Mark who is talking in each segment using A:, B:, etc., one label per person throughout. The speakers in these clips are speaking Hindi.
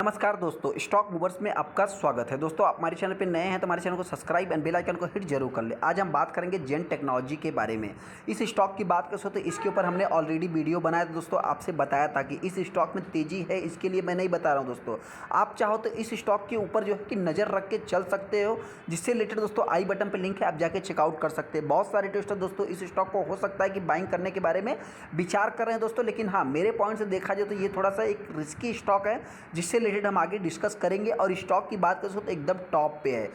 A: नमस्कार दोस्तों, स्टॉक मूवर्स में आपका स्वागत है। दोस्तों, आप हमारे चैनल पे नए हैं तो हमारे चैनल को सब्सक्राइब एंड बेल आइकन को हिट जरूर कर ले। आज हम बात करेंगे जेन टेक्नोलॉजी के बारे में। इस स्टॉक की बात करें तो इसके ऊपर हमने ऑलरेडी वीडियो बनाया था दोस्तों, आपसे बताया था कि इस स्टॉक में तेजी है, इसके लिए मैं नहीं बता रहा हूँ दोस्तों। आप चाहो तो इस स्टॉक के ऊपर जो है कि नज़र रख के चल सकते हो, जिससे रिलेटेड दोस्तों आई बटन पर लिंक है, आप जाके चेकआउट कर सकते हैं। बहुत सारे इन्वेस्टर दोस्तों इस स्टॉक को हो सकता है कि बाइंग करने के बारे में विचार कर रहे हैं दोस्तों, लेकिन हाँ, मेरे पॉइंट से देखा जाए तो ये थोड़ा सा एक रिस्की स्टॉक है, जिससे रिलेटेड हम आगे डिस्कस करेंगे। और स्टॉक की बात करें तो एकदम टॉप पे है।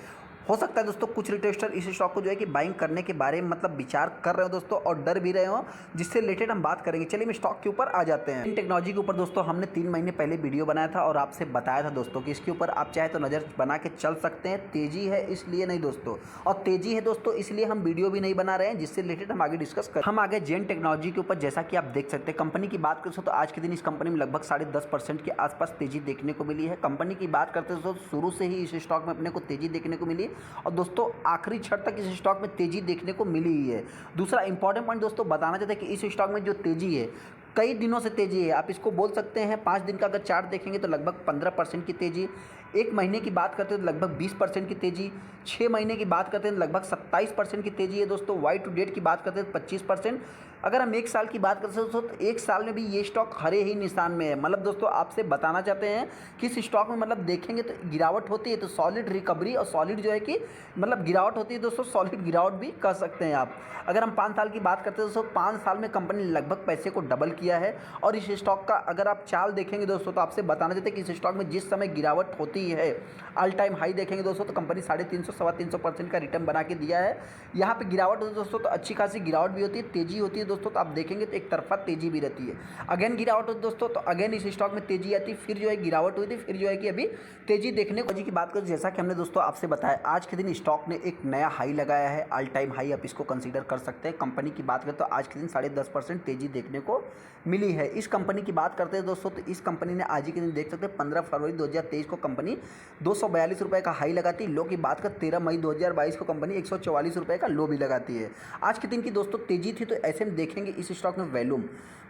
A: हो सकता है दोस्तों कुछ रिटेलर इस स्टॉक को जो है कि बाइंग करने के बारे में मतलब विचार कर रहे हो दोस्तों, और डर भी रहे हो, जिससे रिलेटेड हम बात करेंगे। चलिए, मैं स्टॉक के ऊपर आ जाते हैं। इन टेक्नोलॉजी के ऊपर दोस्तों हमने 3 महीने पहले वीडियो बनाया था और आपसे बताया था दोस्तों कि इसके ऊपर आप चाहे तो नज़र बना के चल सकते हैं। तेजी है इसलिए नहीं दोस्तों, और तेजी है दोस्तों इसलिए हम वीडियो भी नहीं बना रहे हैं, जिससे रिलेटेड हम आगे डिस्कस करें। हम आगे जेन टेक्नोलॉजी के ऊपर, जैसा कि आप देख सकते हैं, कंपनी की बात करें तो आज के दिन इस कंपनी में लगभग 10.5% के आसपास तेजी देखने को मिली है। कंपनी की बात करते तो शुरू से ही इस स्टॉक में अपने को तेजी देखने को मिली, और दोस्तों आखिरी क्षण तक इस स्टॉक में तेजी देखने को मिली ही है। दूसरा इंपॉर्टेंट पॉइंट दोस्तों बताना चाहते हैं कि इस स्टॉक में जो तेजी है, कई दिनों से तेजी है। आप इसको बोल सकते हैं 5 दिन का अगर चार्ट देखेंगे तो लगभग 15% की तेजी, 1 महीने की बात करते हैं तो लगभग 20% की तेजी, 6 महीने की बात करते हैं तो लगभग 27% की तेजी है दोस्तों। वाई टू डेट की बात करते हैं तो 25%। अगर हम 1 साल की बात करते हैं तो 1 साल में भी ये स्टॉक हरे ही निशान में है। मतलब दोस्तों आपसे बताना चाहते हैं कि इस स्टॉक में मतलब देखेंगे तो गिरावट होती है तो सॉलिड रिकवरी, और सॉलिड जो है कि मतलब गिरावट होती है दोस्तों, सॉलिड गिरावट भी कह सकते हैं आप। अगर हम 5 साल की बात करते हैं दोस्तों, 5 साल में कंपनी ने लगभग पैसे को डबल किया है। और इस स्टॉक का अगर आप चाल देखेंगे दोस्तों तो आपसे बताना चाहते हैं कि इस स्टॉक में जिस समय गिरावट होती है, ऑल टाइम हाई देखेंगे दोस्तों तो कंपनी 350 सवा 300% का रिटर्न बना के दिया है। यहाँ पे गिरावट होती है दोस्तों तो अच्छी खासी गिरावट भी होती है, तेजी होती है दोस्तों, तो आप देखेंगे तो एक तरफा तेजी भी रहती है। अगेन गिरावट होती है दोस्तों तो अगेन इस स्टॉक में तेजी आती है, फिर जो है गिरावट हुई थी, फिर जो है कि अभी तेजी देखने को। की बात करें, जैसा कि हमने दोस्तों आपसे बताया, आज के दिन स्टॉक ने एक नया हाई लगाया है, ऑल टाइम हाई आप इसको कंसीडर कर सकते हैं। कंपनी की बात करें तो आज के दिन 10.5% तेजी देखने को मिली है। इस कंपनी की बात करते हैं दोस्तों तो इस कंपनी ने आज ही के दिन देख सकते हैं 15 फरवरी 2023 को कंपनी 242 रुपये का हाई लगाती है। लो की बात कर 13 मई 2022 को कंपनी 144 रुपये का लो भी लगाती है। आज के दिन की दोस्तों तेजी थी, तो ऐसे में देखेंगे इस स्टॉक में वैल्यूम,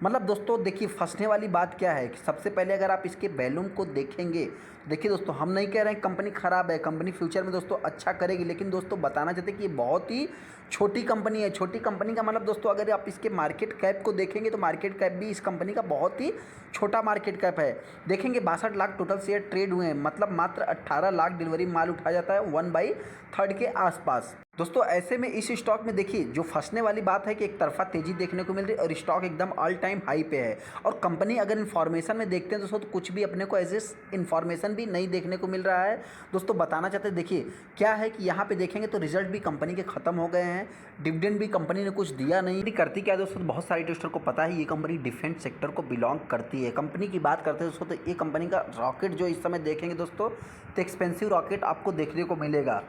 A: मतलब दोस्तों देखिए फंसने वाली बात क्या है कि सबसे पहले अगर आप इसके वैल्यूम को देखेंगे, देखिए दोस्तों हम नहीं कह रहे हैं कंपनी ख़राब है, कंपनी फ्यूचर में दोस्तों अच्छा करेगी, लेकिन दोस्तों बताना चाहते हैं कि ये बहुत ही छोटी कंपनी है। छोटी कंपनी का मतलब दोस्तों अगर आप इसके मार्केट कैप को देखेंगे तो मार्केट कैप भी इस कंपनी का बहुत ही छोटा मार्केट कैप है। देखेंगे 62 लाख टोटल शेयर ट्रेड हुए हैं, मतलब मात्र 18 लाख डिलीवरी माल उठाया जाता है 1/3 के आसपास। दोस्तों ऐसे में इस स्टॉक में देखिए जो फंसने वाली बात है कि एक तरफा तेजी देखने को मिल रही है और स्टॉक एकदम ऑल टाइम हाई पे है। और कंपनी अगर इन्फॉर्मेशन में देखते हैं दोस्तों तो कुछ भी अपने को एज इन्फॉर्मेशन भी नहीं देखने को मिल रहा है। दोस्तों बताना चाहते हैं, देखिए क्या है कि यहाँ पे देखेंगे तो रिजल्ट भी कंपनी के खत्म हो गए हैं, डिविडेंड भी कंपनी ने कुछ दिया नहीं। करती क्या है दोस्तों, तो बहुत सारे इन्वेस्टर को पता है ये कंपनी डिफेंस सेक्टर को बिलोंग करती है। कंपनी की बात करते हैं दोस्तों तो ये कंपनी का रॉकेट जो इस समय देखेंगे दोस्तों तो एक्सपेंसिव रॉकेट आपको देखने को मिलेगा।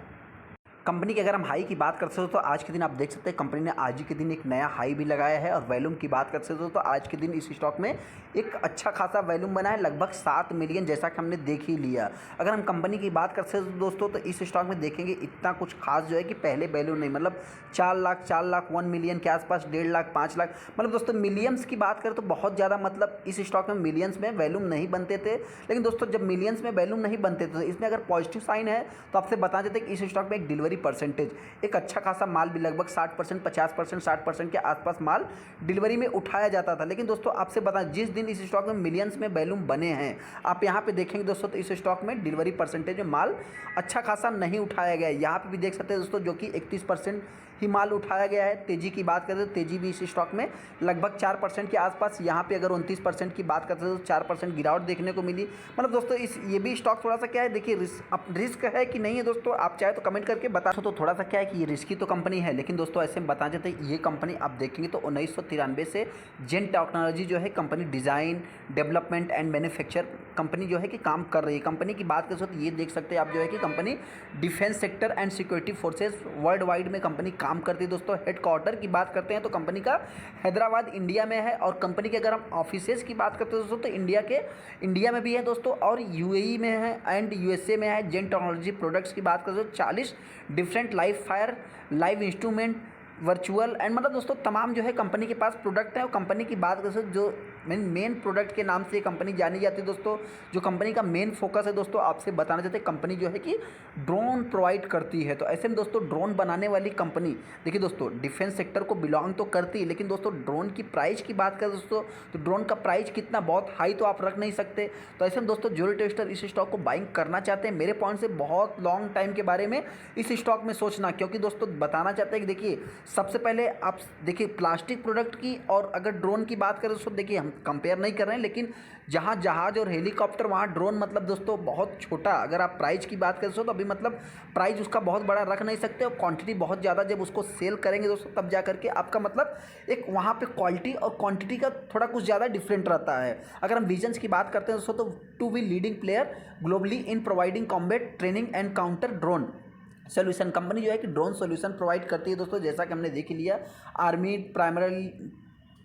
A: कंपनी की अगर हम हाई की बात करते हो तो आज के दिन आप देख सकते हैं कंपनी ने आज ही के दिन एक नया हाई भी लगाया है। और वैल्यूम की बात करते हो तो आज के दिन इस स्टॉक में एक अच्छा खासा वैल्यूम बना है, लगभग 7 मिलियन, जैसा कि हमने देख ही लिया। अगर हम कंपनी की बात करते हैं दोस्तों तो इस स्टॉक में देखेंगे इतना कुछ खास जो है कि पहले वैल्यू नहीं, मतलब 4 लाख 1 मिलियन के आसपास, 1.5 लाख 5 लाख, मतलब दोस्तों मिलियंस की बात करें तो बहुत ज़्यादा, मतलब इस स्टॉक में मिलियंस में वैल्यूम नहीं बनते थे। लेकिन दोस्तों जब मिलियंस में वैल्यूम नहीं बनते थे तो इसमें अगर पॉजिटिव साइन है तो आपसे बता देते हैं कि इस स्टॉक में एक डिलीवरी परसेंटेज, एक अच्छा खासा माल भी लगभग 60%, 50%, 60% के आसपास माल डिलीवरी में उठाया जाता था। लेकिन दोस्तों आपसे बताएं जिस दिन इस स्टॉक में मिलियंस में वैल्यूम बने हैं, आप यहाँ पे देखेंगे दोस्तों तो इस स्टॉक में डिलीवरी परसेंटेज में माल अच्छा खासा नहीं उठाया गया है। यहाँ पे भी देख सकते हैं दोस्तों जो कि 31% ही माल उठाया गया है। तेजी की बात करें तो तेजी भी इस स्टॉक में लगभग 4% के आसपास, यहाँ पे अगर 29% की बात करते हैं तो 4% गिरावट देखने को मिली। मतलब दोस्तों ये भी स्टॉक थोड़ा सा क्या है, देखिए रिस्क है कि नहीं है दोस्तों, आप चाहे तो कमेंट करके बता दो। तो थोड़ा सा क्या है कि ये रिस्की तो कंपनी है, लेकिन दोस्तों ऐसे में बता देते हैं ये कंपनी आप देखेंगे तो 1993 से जेन टेक्नोलॉजी जो है company design, development and manufacture company जो है कि काम कर रही है। कंपनी की बात करें तो ये देख सकते हैं आप जो है कि company defence sector and security forces world wide में कंपनी काम करती है। दोस्तों हेडक्वार्टर की बात करते हैं तो कंपनी का हैदराबाद इंडिया में है, और कंपनी के अगर हम ऑफिसेज की बात करते हैं दोस्तों तो इंडिया में भी है दोस्तों, और यूएई में है एंड यूएसए में है। जेन टेक्नोलॉजी प्रोडक्ट्स की बात करते हैं तो 40 different live fire, live instrument, virtual and मतलब दोस्तों तमाम जो है कंपनी के पास प्रोडक्ट है। और कंपनी की बात करें जो मेन प्रोडक्ट के नाम से ये कंपनी जानी जाती है दोस्तों। जो कंपनी का मेन फोकस है दोस्तों, आपसे बताना चाहते हैं, कंपनी जो है कि ड्रोन प्रोवाइड करती है। तो ऐसे में दोस्तों ड्रोन बनाने वाली कंपनी, देखिए दोस्तों, डिफेंस सेक्टर को बिलोंग तो करती है, लेकिन दोस्तों ड्रोन की प्राइस की बात करें दोस्तों, तो ड्रोन का प्राइस कितना, बहुत हाई तो आप रख नहीं सकते। तो ऐसे में दोस्तों ज्वेलरी टेस्टर इस स्टॉक को बाइंग करना चाहते हैं, मेरे पॉइंट से बहुत लॉन्ग टाइम के बारे में इस स्टॉक में सोचना, क्योंकि दोस्तों बताना चाहते हैं कि देखिए, सबसे पहले आप देखिए प्लास्टिक प्रोडक्ट की, और अगर ड्रोन की बात करें दोस्तों, देखिए हम कंपेयर नहीं कर रहे हैं, लेकिन जहाँ जहाज और हेलीकॉप्टर वहाँ ड्रोन मतलब दोस्तों बहुत छोटा। अगर आप प्राइस की बात करें दोस्तों, तो अभी मतलब प्राइस उसका बहुत बड़ा रख नहीं सकते, और क्वांटिटी बहुत ज़्यादा जब उसको सेल करेंगे दोस्तों, तब जा करके आपका मतलब एक वहाँ पे क्वालिटी और क्वांटिटी का थोड़ा कुछ ज़्यादा डिफरेंट रहता है। अगर हम विजन्स की बात करते हैं दोस्तों, तो to be leading player globally in providing combat training and counter drone solution. Company जो है कि ड्रोन सोल्यूशन प्रोवाइड करती है दोस्तों, जैसा कि हमने देख लिया, आर्मी, प्राइमरी,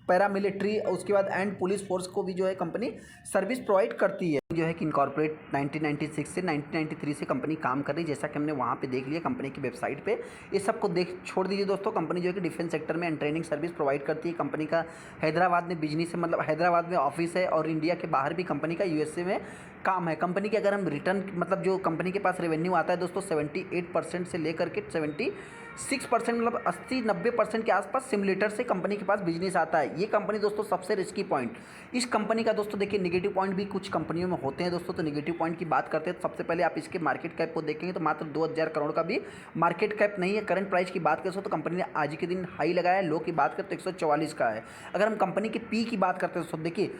A: पैरामिलिट्री, उसके बाद एंड पुलिस फोर्स को भी जो है कंपनी सर्विस प्रोवाइड करती है। जो है कि इनकॉर्पोरेट 1996 से 1993 से कंपनी काम कर रही है, जैसा कि हमने वहाँ पे देख लिया कंपनी की वेबसाइट पे। ये सबको देख छोड़ दीजिए दोस्तों। कंपनी जो है कि डिफेंस सेक्टर में एंड ट्रेनिंग सर्विस प्रोवाइड करती है। कंपनी का हैदराबाद में बिजनेस है, मतलब हैदराबाद में ऑफिस है, और इंडिया के बाहर भी कंपनी का यूएसए में काम है। कंपनी के अगर हम रिटर्न मतलब जो कंपनी के पास रेवेन्यू आता है दोस्तों, 78% से लेकर के 76%, मतलब 80-90% के आसपास सिमुलेटर से कंपनी के पास बिजनेस आता है। ये कंपनी दोस्तों सबसे रिस्की पॉइंट इस कंपनी का दोस्तों, देखिए नेगेटिव पॉइंट भी कुछ कंपनियों में होते हैं दोस्तों। तो नेगेटिव पॉइंट की बात करते हैं तो सबसे पहले आप इसके मार्केट कैप को देखेंगे तो मात्र 2000 करोड़ का भी मार्केट कैप नहीं है। करंट प्राइस की बात करें तो कंपनी ने आज के दिन हाई लगाया, लो की बात करें तो 144 का है। अगर हम कंपनी के पी की बात करते हैं दोस्तों, देखिए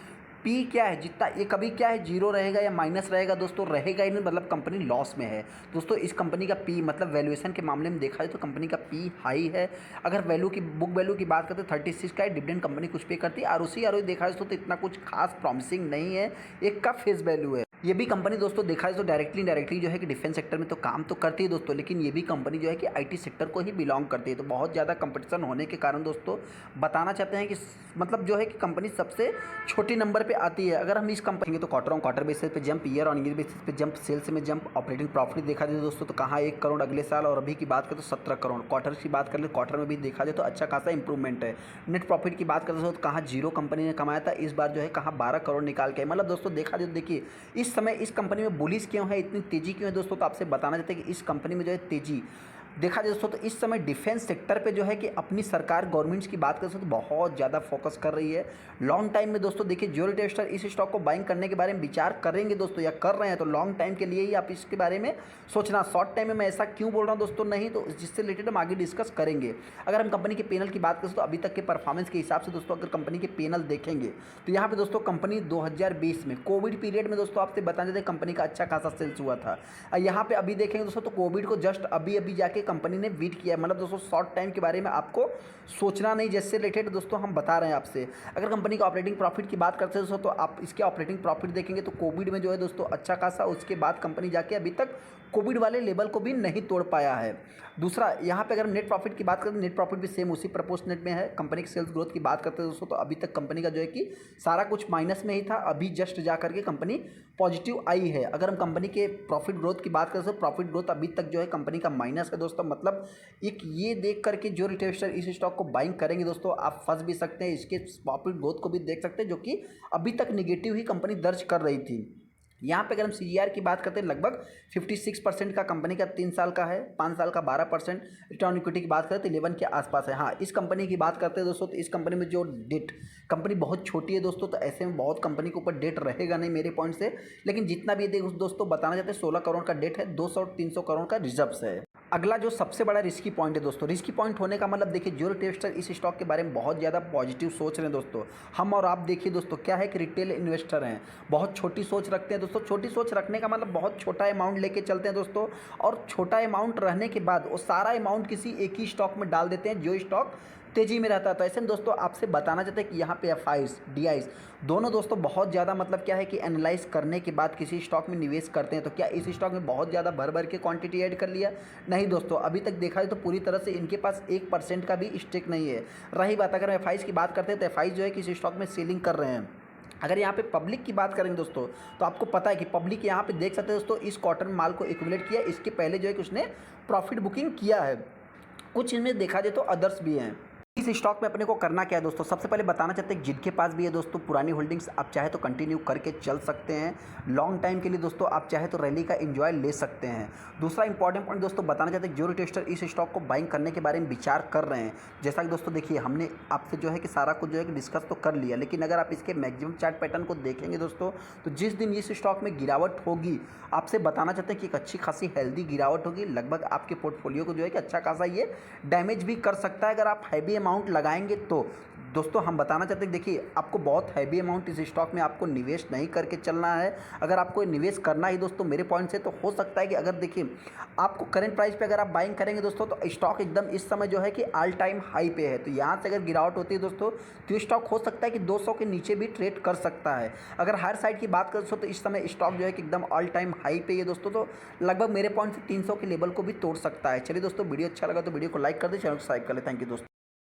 A: पी क्या है, जितना ये कभी क्या है, जीरो रहेगा या माइनस रहेगा दोस्तों, रहेगा ही नहीं, मतलब कंपनी लॉस में है दोस्तों। इस कंपनी का पी मतलब वैल्यूएशन के मामले में देखा जाए तो कंपनी का पी हाई है। अगर वैल्यू की बुक वैल्यू की बात करते हैं 36 का है। डिविडेंड कंपनी कुछ पे करती है। आरओसी देखा जाए तो इतना कुछ खास प्रॉमिसिंग नहीं है, एक का फेस वैल्यू है। ये भी कंपनी दोस्तों देखा जाए तो डायरेक्टली इनडायरेक्टली जो है कि डिफेंस सेक्टर में तो काम तो करती है दोस्तों, लेकिन ये भी कंपनी जो है कि आईटी सेक्टर को ही बिलोंग करती है। तो बहुत ज़्यादा कंपटीशन होने के कारण दोस्तों बताना चाहते हैं कि मतलब जो है कि कंपनी सबसे छोटी नंबर पे आती है। अगर हम इस कंपनी तो क्वार्टर ऑन क्वार्टर बेसिस पे jump, year on year basis पे जंप, सेल्स में जंप, ऑपरेटिंग प्रॉफिट देखा जाए दोस्तों तो कहाँ 1 करोड़ अगले साल, और अभी की बात करें तो 17 करोड़। क्वार्टर की बात कर ले, क्वार्टर में भी देखा जाए तो अच्छा खासा इंप्रूवमेंट है। नेट प्रॉफिट की बात करते तो कहाँ 0 कंपनी ने कमाया था, इस बार जो है कहाँ 12 करोड़ निकाल के, मतलब दोस्तों देखा जाए तो देखिए इस समय इस कंपनी में बुलिश क्यों है, इतनी तेजी क्यों है दोस्तों। तो आपसे बताना चाहते हैं कि इस कंपनी में जो है तेजी देखा जाए दोस्तों, तो इस समय डिफेंस सेक्टर पे जो है कि अपनी सरकार गवर्नमेंट्स की बात करें तो बहुत ज़्यादा फोकस कर रही है। लॉन्ग टाइम में दोस्तों देखिए ज्वेलरी टेस्टर इस स्टॉक को बाइंग करने के बारे में विचार करेंगे दोस्तों, या कर रहे हैं, तो लॉन्ग टाइम के लिए ही आप इसके बारे में सोचना। शॉर्ट टाइम में मैं ऐसा क्यों बोल रहा हूँ दोस्तों, नहीं तो जिससे रिलेटेड हम आगे डिस्कस करेंगे। अगर हम कंपनी के पैनल की बात करें तो अभी तक के परफॉर्मेंस के हिसाब से दोस्तों, अगर कंपनी के पैनल देखेंगे तो यहाँ पे दोस्तों कंपनी 2020 में कोविड पीरियड में दोस्तों आपसे बताना चाहते हैं कंपनी का अच्छा खासा सेल्स हुआ था। यहाँ पे अभी देखेंगे दोस्तों तो कोविड को जस्ट अभी जाके कंपनी ने बीट किया है। मतलब दोस्तों शॉर्ट टाइम के बारे में आपको सोचना नहीं, जिससे रिलेटेड दोस्तों हम बता रहे हैं आपसे। अगर कंपनी का ऑपरेटिंग प्रॉफिट की बात करते हैं दोस्तों, तो आप इसके ऑपरेटिंग प्रॉफिट देखेंगे तो कोविड में जो है दोस्तों अच्छा खासा, उसके बाद कंपनी जाके अभी तक कोविड वाले लेवल को भी नहीं तोड़ पाया है। दूसरा यहाँ पे अगर नेट प्रॉफिट की बात करें तो नेट प्रॉफिट भी सेम उसी प्रपोर्शनेट में है। कंपनी की सेल्स ग्रोथ की बात करते हैं दोस्तों, तो अभी तक कंपनी का जो है कि सारा कुछ माइनस में ही था, अभी जस्ट जा करके कंपनी पॉजिटिव आई है। अगर हम कंपनी के प्रॉफिट ग्रोथ की बात करें तो प्रॉफिट ग्रोथ अभी तक जो है कंपनी का माइनस है दोस्तों। मतलब एक ये देख करके जो रिटेलर इस स्टॉक को बाइंग करेंगे दोस्तों, आप फंस भी सकते हैं। इसके प्रॉफिट ग्रोथ को भी देख सकते हैं, जो कि अभी तक निगेटिव ही कंपनी दर्ज कर रही थी। यहाँ पे अगर हम CGR की बात करते हैं, लगभग 56% का कंपनी का 3 साल का है, 5 साल का 12%। रिटर्न इक्विटी की बात करें तो 11 के आसपास है। हाँ, इस कंपनी की बात करते हैं दोस्तों, तो इस कंपनी में जो डेट, कंपनी बहुत छोटी है दोस्तों, तो ऐसे में बहुत कंपनी के ऊपर डेट रहेगा नहीं मेरे पॉइंट से। लेकिन जितना भी दोस्तों बताना चाहते हैं 16 करोड़ का डेट है, 200-300 करोड़ का रिजर्व्स है। अगला जो सबसे बड़ा रिस्की पॉइंट है दोस्तों, रिस्की पॉइंट होने का मतलब देखिए ज्वेलरी टेस्टर इस स्टॉक के बारे में बहुत ज़्यादा पॉजिटिव सोच रहे हैं दोस्तों। हम और आप देखिए दोस्तों, क्या है कि रिटेल इन्वेस्टर हैं, बहुत छोटी सोच रखते हैं दोस्तों। छोटी सोच रखने का मतलब बहुत छोटा अमाउंट लेके चलते हैं दोस्तों, और छोटा अमाउंट रहने के बाद वो सारा अमाउंट किसी एक ही स्टॉक में डाल देते हैं जो स्टॉक तेजी में रहता है। तो ऐसे में दोस्तों आपसे बताना चाहते हैं कि यहाँ पे FIs DIs दोनों दोस्तों बहुत ज़्यादा मतलब क्या है कि एनालाइज करने के बाद किसी स्टॉक में निवेश करते हैं। तो क्या इस स्टॉक में बहुत ज़्यादा भर के क्वांटिटी ऐड कर लिया? नहीं दोस्तों, अभी तक देखा जाए तो पूरी तरह से इनके पास 1% का भी स्टेक नहीं है। रही बात अगर FIs की बात करते हैं तो FIs जो है किसी स्टॉक में सेलिंग कर रहे हैं। अगर यहाँ पे पब्लिक की बात करेंगे दोस्तों, तो आपको पता है कि पब्लिक यहाँ पे देख सकते हैं दोस्तों, इस क्वार्टर में माल को एक्यूमुलेट किया, इसके पहले जो है कि उसने प्रॉफिट बुकिंग किया है। कुछ इनमें देखा जाए तो अदर्स भी हैं। इस स्टॉक में अपने को करना क्या है दोस्तों, सबसे पहले बताना चाहते हैं जिनके पास भी है दोस्तों पुरानी होल्डिंग्स, आप चाहे तो कंटिन्यू करके चल सकते हैं लॉन्ग टाइम के लिए दोस्तों, आप चाहे तो रैली का एंजॉय ले सकते हैं। दूसरा इंपॉर्टेंट पॉइंट दोस्तों बताना चाहते हैं जो रिटेस्टर इस स्टॉक को बाइंग करने के बारे में विचार कर रहे हैं, जैसा कि दोस्तों देखिए हमने आपसे जो है कि सारा कुछ जो है कि डिस्कस तो कर लिया, लेकिन अगर आप इसके मैक्सिमम चार्ट पैटर्न को देखेंगे दोस्तों तो जिस दिन इस स्टॉक में गिरावट होगी, आपसे बताना चाहते हैं कि एक अच्छी खासी हेल्दी गिरावट होगी, लगभग आपके पोर्टफोलियो को जो है कि अच्छा खासा ये डैमेज भी कर सकता है अगर आप हैवी अमाउंट लगाएंगे तो। दोस्तों हम बताना चाहते हैं देखिए आपको बहुत हैवी अमाउंट इस स्टॉक में आपको निवेश नहीं करके चलना है। अगर आपको निवेश करना ही दोस्तों मेरे पॉइंट से, तो हो सकता है कि अगर देखिए आपको करंट प्राइस पे अगर आप बाइंग करेंगे दोस्तों तो स्टॉक एकदम इस समय जो है कि ऑल टाइम हाई पे है, तो यहाँ से अगर गिरावट होती है दोस्तों तो स्टॉक हो सकता है कि 200 के नीचे भी ट्रेड कर सकता है। अगर हर साइड की बात करें तो इस समय स्टॉक जो है कि एकदम ऑल टाइम हाई पे है दोस्तों, तो लगभग मेरे पॉइंट से 300 के लेवल को भी तोड़ सकता है। चलिए दोस्तों वीडियो अच्छा लगा तो वीडियो को लाइक कर दे, चैनल को सब्सक्राइब कर ले। थैंक यू दोस्तों।